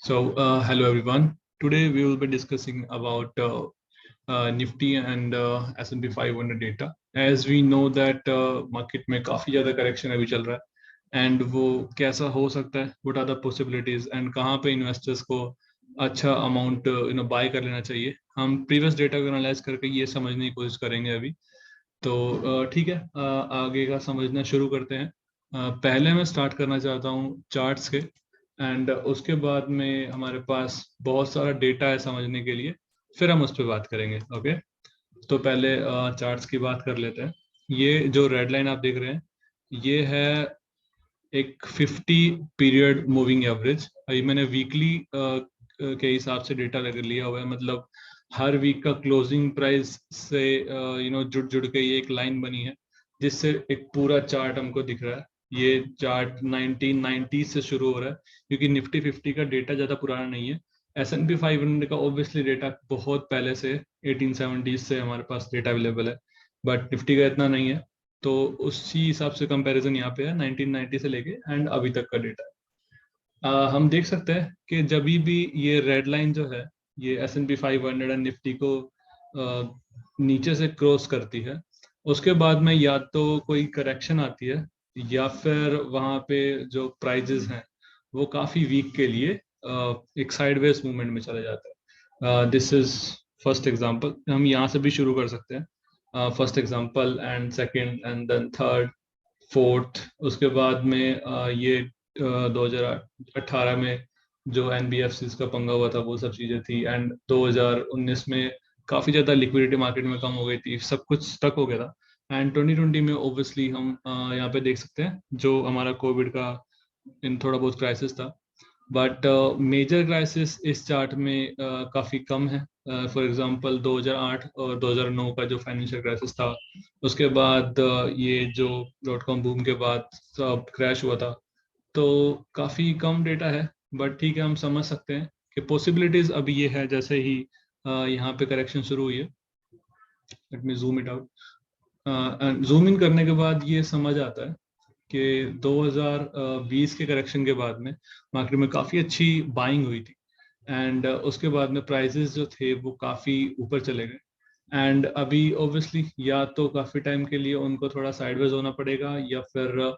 Hello everyone. Today we will be discussing about Nifty and S&P 500 data. As we know that market में काफी ज़्यादा correction अभी चल रहा है and वो कैसा हो सकता है, what are the possibilities and कहाँ पे investors को अच्छा amount buy कर लेना चाहिए. हम previous data को analyze करके ये समझने की कोशिश करेंगे अभी. तो ठीक है, आगे का समझना शुरू करते हैं. पहले मैं स्टार्ट करना चाहता हूँ चार्ट्स के एंड उसके बाद में हमारे पास बहुत सारा डेटा है समझने के लिए, फिर हम उस पर बात करेंगे. ओके, तो पहले चार्ट्स की बात कर लेते हैं. ये जो रेड लाइन आप देख रहे हैं ये है एक 50 पीरियड मूविंग एवरेज. अभी मैंने वीकली के हिसाब से डेटा लगा लिया हुआ है, मतलब हर वीक का क्लोजिंग प्राइस से जुड़ जुड़ के ये एक लाइन बनी है जिससे एक पूरा चार्ट हमको दिख रहा है. ये चार्ट 1990 से शुरू हो रहा है क्योंकि निफ्टी 50 का डेटा ज़्यादा पुराना नहीं है. S&P 500 का ऑब्वियसली डेटा बहुत पहले से 1870 से हमारे पास डेटा अवेलेबल है, बट निफ्टी का इतना नहीं है. तो उसी हिसाब से कंपैरिजन यहाँ पे है 1990 से लेके एंड अभी तक का डेटा. हम देख सकते हैं कि जब भी ये रेड लाइन जो है ये S&P 500 एंड निफ्टी को नीचे से क्रॉस करती है, उसके बाद में या तो कोई करेक्शन आती है या फिर वहाँ पे जो प्राइजेस हैं वो काफ़ी वीक के लिए एक साइडवेज मूवमेंट में चले जाते हैं. This is first example. हम यहाँ से भी शुरू कर सकते हैं. First example and second and then third fourth. उसके बाद में ये 2018 में जो NBFCs का पंगा हुआ था वो सब चीज़ें थी एंड 2019 में काफ़ी ज़्यादा लिक्विडिटी मार्केट में कम हो गई थी, सब कुछ स्टक हो गया था. एंड 2020 में ओब्वियसली हम यहाँ पे देख सकते हैं जो हमारा कोविड का इन थोड़ा बहुत क्राइसिस था, बट मेजर क्राइसिस इस चार्ट में काफ़ी कम है. फॉर एग्जांपल 2008 और 2009 का जो फाइनेंशियल क्राइसिस था, उसके बाद ये जो .com बूम के बाद सब क्रैश हुआ था, तो काफ़ी कम डेटा है. बट ठीक है, हम समझ सकते हैं कि पॉसिबिलिटीज अभी ये है जैसे ही यहाँ पे करेक्शन शुरू हुई है. Let me zoom it out. Zoom in करने के बाद ये समझ आता है कि 2020 के करेक्शन के बाद में मार्केट में काफ़ी अच्छी बाइंग हुई थी एंड उसके बाद में प्राइसेस जो थे वो काफ़ी ऊपर चले गए. एंड अभी ओब्वियसली या तो काफ़ी टाइम के लिए उनको थोड़ा साइडवेज होना पड़ेगा या फिर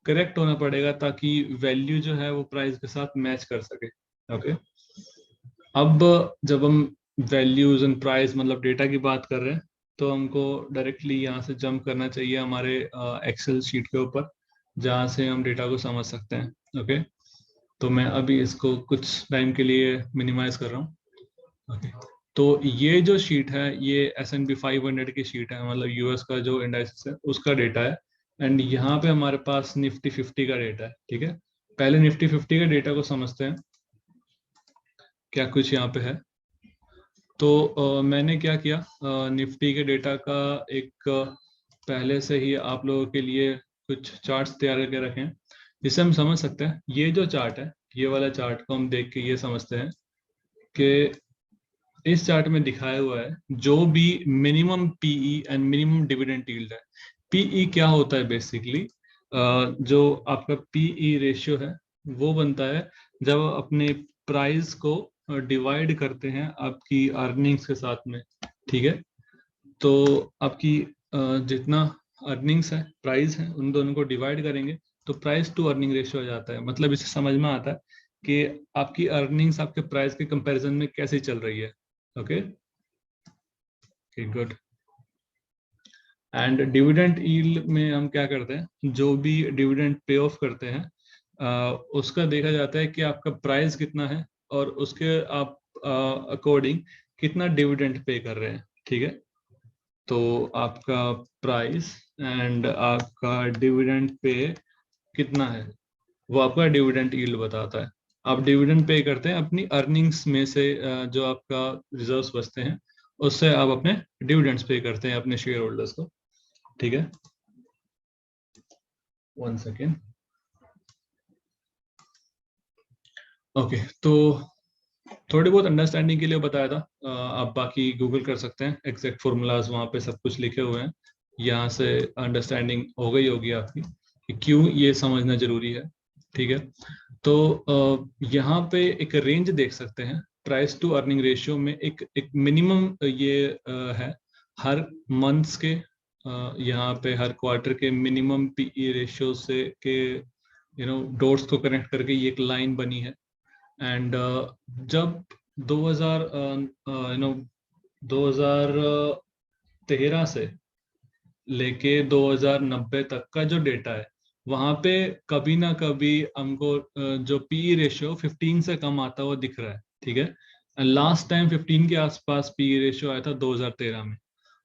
करेक्ट होना पड़ेगा ताकि वैल्यू जो है वो प्राइस के साथ मैच कर सके. ओके, अब जब हम वैल्यूज एंड प्राइस मतलब डेटा की बात कर रहे हैं तो हमको डायरेक्टली यहाँ से जंप करना चाहिए हमारे एक्सेल शीट के ऊपर जहाँ से हम डेटा को समझ सकते हैं. ओके, तो मैं अभी इसको कुछ टाइम के लिए मिनिमाइज कर रहा हूँ. ओके, तो ये जो शीट है ये S&P 500 की शीट है, मतलब US का जो इंडेक्स है उसका डेटा है. एंड यहाँ पे हमारे पास निफ्टी 50 का डेटा है. ठीक है, पहले निफ्टी 50 का डेटा को समझते हैं क्या कुछ यहाँ पे है. तो मैंने क्या किया, निफ्टी के डेटा का एक पहले से ही आप लोगों के लिए कुछ चार्ट्स तैयार करके रखे हैं जिससे हम समझ सकते हैं. ये जो चार्ट है ये वाला चार्ट को हम देख के ये समझते हैं कि इस चार्ट में दिखाया हुआ है जो भी minimum PE and minimum dividend yield है. पीई क्या होता है बेसिकली, जो आपका पीई रेशियो है वो बनता है जब अपने प्राइस को डिवाइड करते हैं आपकी अर्निंग्स के साथ में. ठीक है, तो आपकी जितना अर्निंग्स है प्राइस है उन दोनों को डिवाइड करेंगे तो प्राइस टू अर्निंग रेशियो हो जाता है. मतलब इससे समझ में आता है कि आपकी अर्निंग्स आपके प्राइस के कंपैरिजन में कैसे चल रही है. Okay, good. And dividend yield में हम क्या करते हैं, जो भी डिविडेंड पे ऑफ करते हैं उसका देखा जाता है कि आपका प्राइस कितना है और उसके आप अकॉर्डिंग कितना डिविडेंड पे कर रहे हैं. ठीक है, तो आपका प्राइस एंड आपका डिविडेंड पे कितना है वो आपका डिविडेंड यील्ड बताता है. आप डिविडेंड पे करते हैं अपनी अर्निंग्स में से, जो आपका रिजर्व्स बचते हैं उससे आप अपने डिविडेंड्स पे करते हैं अपने शेयर होल्डर्स को. ठीक है, 1 सेकेंड. ओके, तो थोड़ी बहुत अंडरस्टैंडिंग के लिए बताया था. आप बाकी गूगल कर सकते हैं, एग्जैक्ट फॉर्मूलाज वहाँ पे सब कुछ लिखे हुए हैं. यहाँ से अंडरस्टैंडिंग हो गई होगी आपकी कि क्यों ये समझना जरूरी है. ठीक है, तो यहाँ पे एक रेंज देख सकते हैं प्राइस टू अर्निंग रेशियो में। एक मिनिमम ये है हर मंथ्स के, यहाँ पे हर क्वार्टर के मिनिमम पीई रेशियो से के डोट्स को कनेक्ट करके ये एक लाइन बनी है। एंड जब 2000 2013 से लेके 2090 तक का जो डेटा है, वहां पे कभी ना कभी हमको जो पीई रेशियो 15 से कम आता हुआ दिख रहा है। ठीक है, लास्ट टाइम 15 के आसपास पीई रेशियो आया था 2013 में।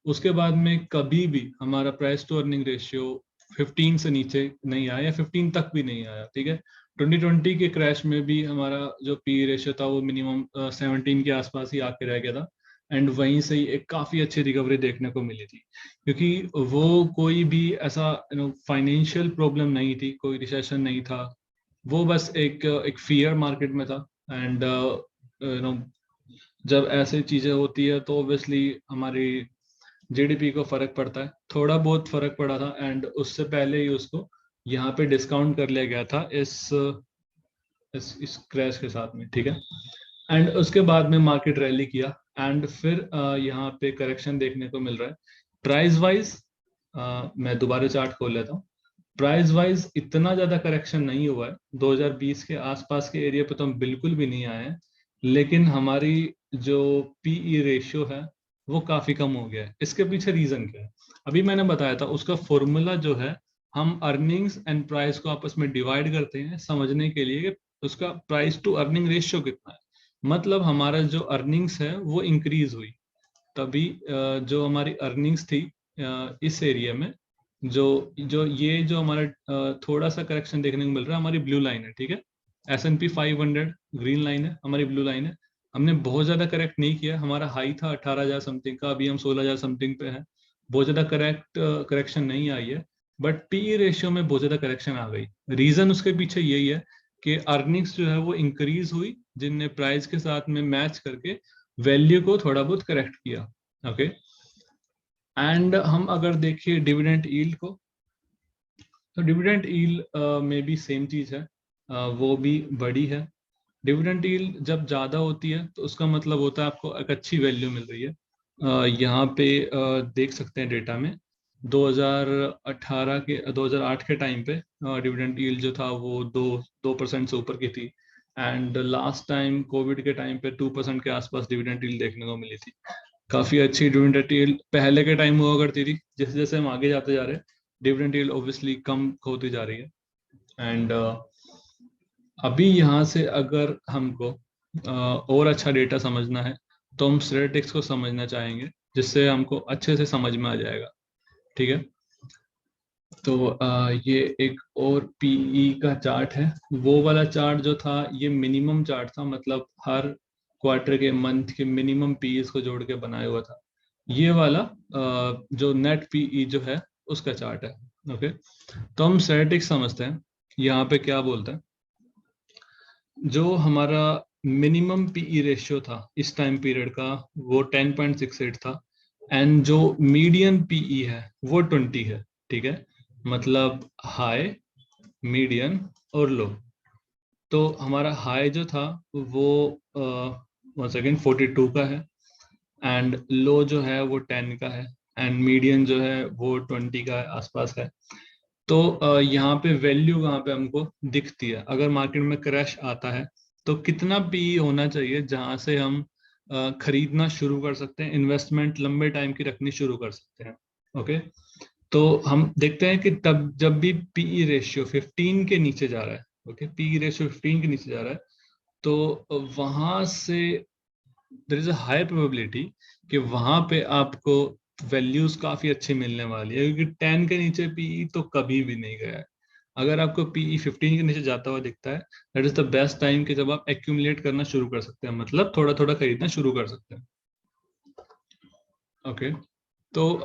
उसके बाद में कभी भी हमारा प्राइस टू अर्निंग रेशियो 15 से नीचे नहीं आया, 15 तक भी नहीं आया। ठीक है, 2020 के क्रैश में भी हमारा जो पी रेशियो था वो मिनिमम 17 के आसपास ही आके रह गया था। एंड वहीं से ही एक काफी अच्छी रिकवरी देखने को मिली थी, क्योंकि वो कोई भी ऐसा फाइनेंशियल प्रॉब्लम नहीं थी, कोई रिसेशन नहीं था। वो बस एक फियर मार्केट में था। एंड जब ऐसे चीजें होती है तो ऑब्वियसली हमारी जीडीपी को फर्क पड़ता है, थोड़ा बहुत फर्क पड़ा था। एंड उससे पहले ही उसको यहाँ पे डिस्काउंट कर लिया गया था इस क्रैश के साथ में। ठीक है, एंड उसके बाद में मार्केट रैली किया एंड फिर यहाँ पे करेक्शन देखने को मिल रहा है। प्राइस वाइज मैं दोबारा चार्ट खोल लेता हूँ। प्राइस वाइज इतना ज्यादा करेक्शन नहीं हुआ है, 2020 के आसपास के एरिया पे तो हम बिल्कुल भी नहीं आए हैं, लेकिन हमारी जो पीई रेशियो है वो काफी कम हो गया है। इसके पीछे रीजन क्या है, अभी मैंने बताया था। उसका फॉर्मूला जो है, हम अर्निंग्स एंड प्राइस को आपस में डिवाइड करते हैं समझने के लिए कि उसका प्राइस टू अर्निंग रेशियो कितना है। मतलब हमारा जो अर्निंग्स है वो इंक्रीज हुई, तभी जो हमारी अर्निंग्स थी इस एरिया में, जो जो ये जो हमारा थोड़ा सा करेक्शन देखने को मिल रहा है, हमारी ब्लू लाइन है। ठीक है, S&P 500 ग्रीन लाइन है, हमारी ब्लू लाइन है। हमने बहुत ज्यादा करेक्ट नहीं किया, हमारा हाई था 18,000 समथिंग का, अभी हम 16,000 समथिंग पे है। बहुत ज्यादा करेक्शन नहीं आई है, बट पी रेशियो में बहुत ज्यादा करेक्शन आ गई। रीजन उसके पीछे यही है कि अर्निंग्स जो है वो इंक्रीज हुई, जिनने प्राइस के साथ में मैच करके वैल्यू को थोड़ा बहुत करेक्ट किया। ओके, एंड हम अगर देखिए डिविडेंड यील्ड को, तो डिविडेंड यील्ड में भी सेम चीज है, वो भी बड़ी है। डिविडेंड यील्ड जब ज्यादा होती है तो उसका मतलब होता है आपको एक अच्छी वैल्यू मिल रही है। यहाँ पे देख सकते हैं डेटा में 2008 के टाइम पे डिविडेंड यील्ड जो था वो 2% से ऊपर की थी। एंड लास्ट टाइम कोविड के टाइम पे 2% के आसपास डिविडेंड यील्ड देखने को मिली थी। काफी अच्छी डिविडेंड यील्ड पहले के टाइम हुआ करती थी। जैसे जैसे हम आगे जाते जा रहे हैं, डिविडेंड यील्ड ऑब्वियसली कम होती जा रही है। एंड अभी यहाँ से अगर हमको और अच्छा डेटा समझना है तो हम स्टेटिस्टिक्स को समझना चाहेंगे, जिससे हमको अच्छे से समझ में आ जाएगा। ठीक है, तो ये एक और पीई का चार्ट है। वो वाला चार्ट जो था ये मिनिमम चार्ट था, मतलब हर क्वार्टर के मंथ के मिनिमम पीई को जोड़ के बनाया हुआ था। ये वाला जो नेट पीई जो है उसका चार्ट है। ओके, तो हम स्टैटिस्टिक्स समझते हैं। यहाँ पे क्या बोलते हैं, जो हमारा मिनिमम पीई रेशियो था इस टाइम पीरियड का वो 10.68 था। एंड जो मीडियन पीई है वो 20 है। ठीक है, मतलब हाई, मीडियन और लो। तो हमारा हाई जो था वो 42 का है, एंड लो जो है वो 10 का है, एंड मीडियन जो है वो 20 का आसपास है। तो यहाँ पे वैल्यू कहाँ पे हमको दिखती है, अगर मार्केट में क्रैश आता है तो कितना पी होना चाहिए जहां से हम खरीदना शुरू कर सकते हैं, इन्वेस्टमेंट लंबे टाइम की रखनी शुरू कर सकते हैं। ओके, तो हम देखते हैं कि तब जब भी पीई रेशियो 15 के नीचे जा रहा है, ओके, पीई रेशियो 15 के नीचे जा रहा है, तो वहां से there is a high probability कि वहां पे आपको वैल्यूज काफी अच्छी मिलने वाली है, क्योंकि 10 के नीचे पीई तो कभी भी नहीं गया है। अगर आपको पीई 15 के नीचे जाता हुआ दिखता है, that is the best time कि जब आप एक्यूमुलेट करना शुरू कर सकते हैं, मतलब थोड़ा थोड़ा खरीदना शुरू कर सकते हैं। ओके, तो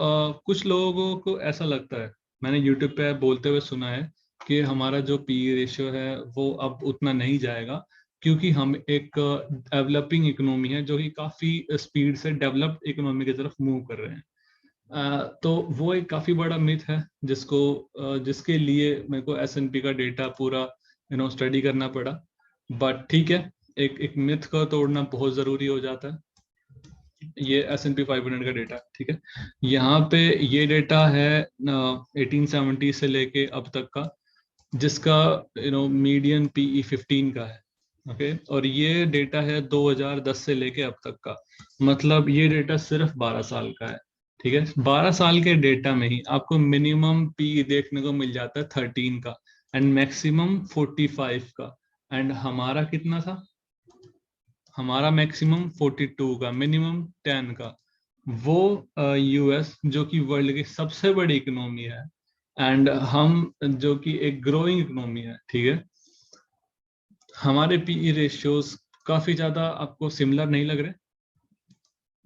कुछ लोगों को ऐसा लगता है, मैंने यूट्यूब पे बोलते हुए सुना है कि हमारा जो पी रेशियो है वो अब उतना नहीं जाएगा, क्योंकि हम एक डेवलपिंग इकोनॉमी है जो कि काफी स्पीड से डेवलप्ड इकोनॉमी की तरफ मूव कर रहे हैं। तो वो एक काफी बड़ा मिथ है जिसको जिसके लिए मेरे को S&P का डेटा पूरा स्टडी करना पड़ा। बट ठीक है, एक मिथ को तोड़ना बहुत जरूरी हो जाता है। ये S&P 500 का डेटा, ठीक है। यहाँ पे ये डेटा है 1870 से लेके अब तक का, जिसका मीडियन PE 15 का है। ओके, और ये डेटा है 2010 से लेके अब तक का, मतलब ये डेटा सिर्फ 12 साल का है, ठीक है। 12 साल के डेटा में ही आपको मिनिमम PE देखने को मिल जाता है 13 का एंड मैक्सिमम 45 का। एंड हमारा कितना था? हमारा मैक्सिमम 42 का, मिनिमम 10 का। वो US जो कि वर्ल्ड की सबसे बड़ी इकोनॉमी है, एंड हम जो कि एक ग्रोइंग इकोनॉमी है, ठीक है, हमारे PE रेशियोज काफी ज्यादा आपको सिमिलर नहीं लग रहे?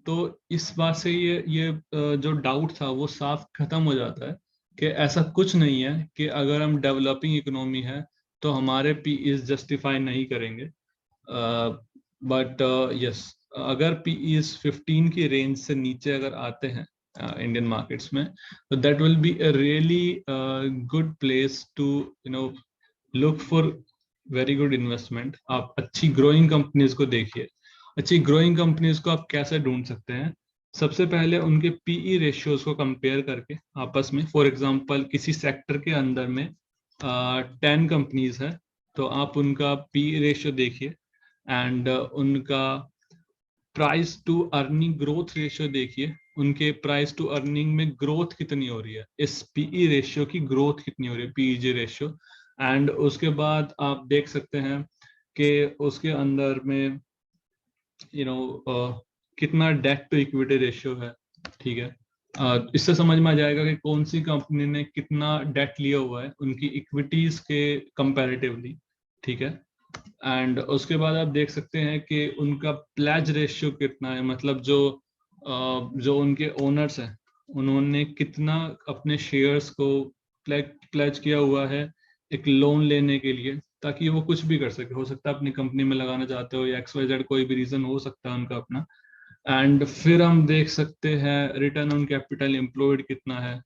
तो इस बात से ये जो डाउट था वो साफ खत्म हो जाता है कि ऐसा कुछ नहीं है कि अगर हम डेवलपिंग इकोनॉमी है तो हमारे PE जस्टिफाई नहीं करेंगे। बट यस, अगर PEs 15 की रेंज से नीचे अगर आते हैं इंडियन मार्केट्स में, तो that will be a really good place to look for very good investment. आप अच्छी ग्रोइंग कंपनीज को देखिए। अच्छी ग्रोइंग कंपनीज को आप कैसे ढूंढ सकते हैं? सबसे पहले उनके PE रेशियोज को कंपेयर करके आपस में। फॉर एग्जांपल, किसी सेक्टर के अंदर में 10 कंपनीज है, तो आप उनका PE रेशियो देखिए, एंड उनका price to earning growth ratio देखिए। उनके प्राइस टू अर्निंग में ग्रोथ कितनी हो रही है, इस PE रेशियो की ग्रोथ कितनी हो रही है, PEG रेशियो। एंड उसके बाद आप देख सकते हैं कि उसके अंदर में कितना डेट टू इक्विटी रेशियो है, ठीक है। इससे समझ में आ जाएगा कि कौन सी कंपनी ने कितना डेट लिया हुआ है उनकी इक्विटीज के कंपैरेटिवली, ठीक है। एंड उसके बाद आप देख सकते हैं कि उनका प्लेज रेशियो कितना है, मतलब जो उनके ओनर्स हैं उन्होंने कितना अपने शेयर्स को प्लेज किया हुआ है एक लोन लेने के लिए, ताकि वो कुछ भी कर सके। हो सकता है अपनी कंपनी में लगाना चाहते हो, या XYZ कोई भी रीजन हो सकता है उनका अपना। एंड फिर हम देख सकते हैं रिटर्न ऑन कैपिटल एम्प्लॉयड कितना है,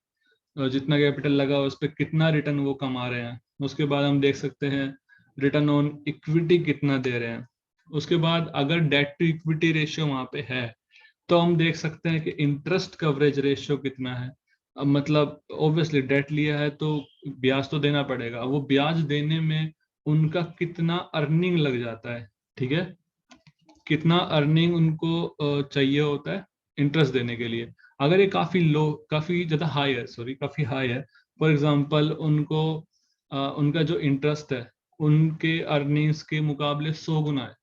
जितना कैपिटल लगा उस पर कितना रिटर्न वो कमा रहे हैं। उसके बाद हम देख सकते हैं रिटर्न ऑन इक्विटी कितना दे रहे हैं। उसके बाद अगर डेट टू इक्विटी रेशियो वहां पे है, तो हम देख सकते हैं कि इंटरेस्ट कवरेज रेशियो कितना है। अब मतलब ऑब्वियसली डेट लिया है तो ब्याज तो देना पड़ेगा, वो ब्याज देने में उनका कितना अर्निंग लग जाता है, ठीक है, कितना अर्निंग उनको चाहिए होता है इंटरेस्ट देने के लिए। अगर ये काफी लो, काफी ज्यादा हाई है, सॉरी काफी हाई है, फॉर एग्जांपल उनको उनका जो इंटरेस्ट है उनके अर्निंग्स के मुकाबले 100 गुना है,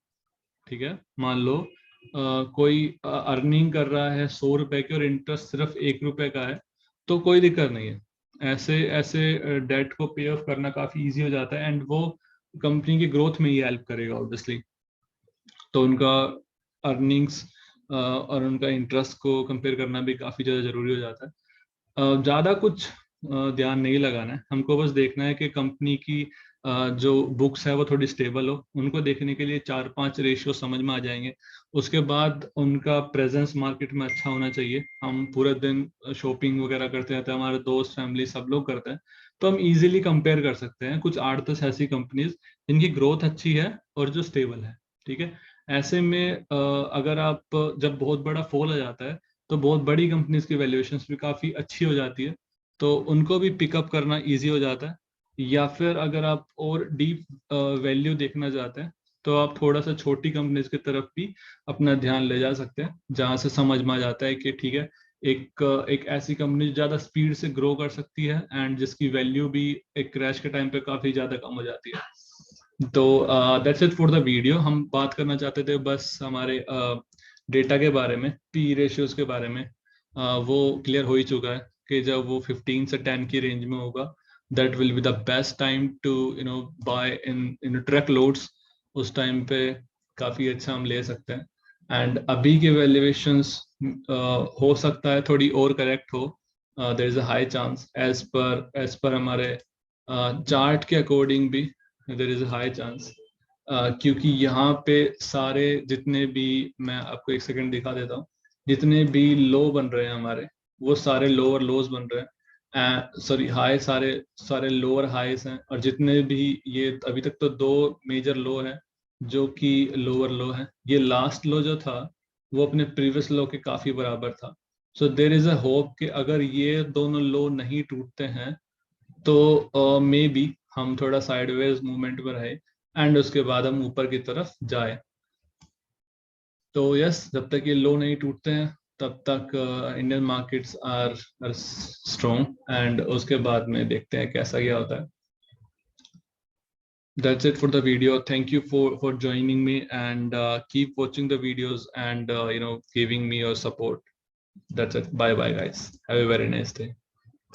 ठीक है। मान लो कोई अर्निंग कर रहा है 100 रुपए की और इंटरेस्ट सिर्फ 1 रुपए का है, तो कोई दिक्कत नहीं है। ऐसे ऐसे डेट को पे ऑफ करना काफी इजी हो जाता है, एंड वो कंपनी की ग्रोथ में ही हेल्प करेगा ऑब्वियसली। तो उनका अर्निंग्स और उनका इंटरेस्ट को कंपेयर करना भी काफी ज्यादा जरूरी हो जाता है। ज्यादा कुछ ध्यान नहीं लगाना है, हमको बस देखना है कि कंपनी की जो बुक्स है वो थोड़ी स्टेबल हो। उनको देखने के लिए 4-5 रेशियो समझ में आ जाएंगे। उसके बाद उनका प्रेजेंस मार्केट में अच्छा होना चाहिए। हम पूरे दिन शॉपिंग वगैरह करते रहते हैं, हमारे दोस्त फैमिली सब लोग करते हैं, तो हम इजीली कंपेयर कर सकते हैं कुछ 8-10 ऐसी कंपनीज जिनकी ग्रोथ अच्छी है और जो स्टेबल है, ठीक है। ऐसे में अगर आप जब बहुत बड़ा फॉल आ जाता है तो बहुत बड़ी कंपनीज की वैल्यूएशंस भी काफी अच्छी हो जाती है, तो उनको भी पिकअप करना इजी हो जाता है। या फिर अगर आप और डीप वैल्यू देखना चाहते हैं तो आप थोड़ा सा छोटी कंपनीज की तरफ भी अपना ध्यान ले जा सकते हैं, जहां से समझ में आ जाता है कि ठीक है, एक ऐसी कंपनी ज्यादा स्पीड से ग्रो कर सकती है एंड जिसकी वैल्यू भी एक क्रैश के टाइम पे काफी ज्यादा कम हो जाती है। तो that's it for the video. हम बात करना चाहते थे बस हमारे डेटा के बारे में, PE रेशियोज के बारे में। वो क्लियर हो ही चुका है कि जब वो 15 से 10 की रेंज में होगा, that will be the best time to buy in truckloads. उस टाइम पे काफी अच्छा हम ले सकते हैं। एंड अभी के वैल्यूएशंस हो सकता है थोड़ी और करेक्ट हो, there is a high chance as per हमारे चार्ट के अकॉर्डिंग भी there is a high chance. क्योंकि यहाँ पे सारे जितने भी, मैं आपको एक सेकंड दिखा देता हूँ, जितने भी लो बन रहे हैं हमारे, वो सारे लोअर लोज बन रहे हैं। सॉरी हाई सारे सारे लोअर हाईस हैं, और जितने भी ये अभी तक तो 2 मेजर लो हैं जो कि लोअर लो हैं। ये लास्ट लो जो था वो अपने प्रीवियस लो के काफी बराबर था। सो देर इज अ होप कि अगर ये दोनों लो नहीं टूटते हैं तो मे बी हम थोड़ा साइडवेज मूवमेंट में रहे एंड उसके बाद हम ऊपर की तरफ जाए। तो यस, जब तक ये लो नहीं टूटते हैं तब तक Indian markets are strong, and उसके बाद में देखते हैं कैसा क्या होता है। That's it for the video. Thank you for joining me, and keep watching the videos and giving me your support. That's it. Bye bye guys. Have a very nice day.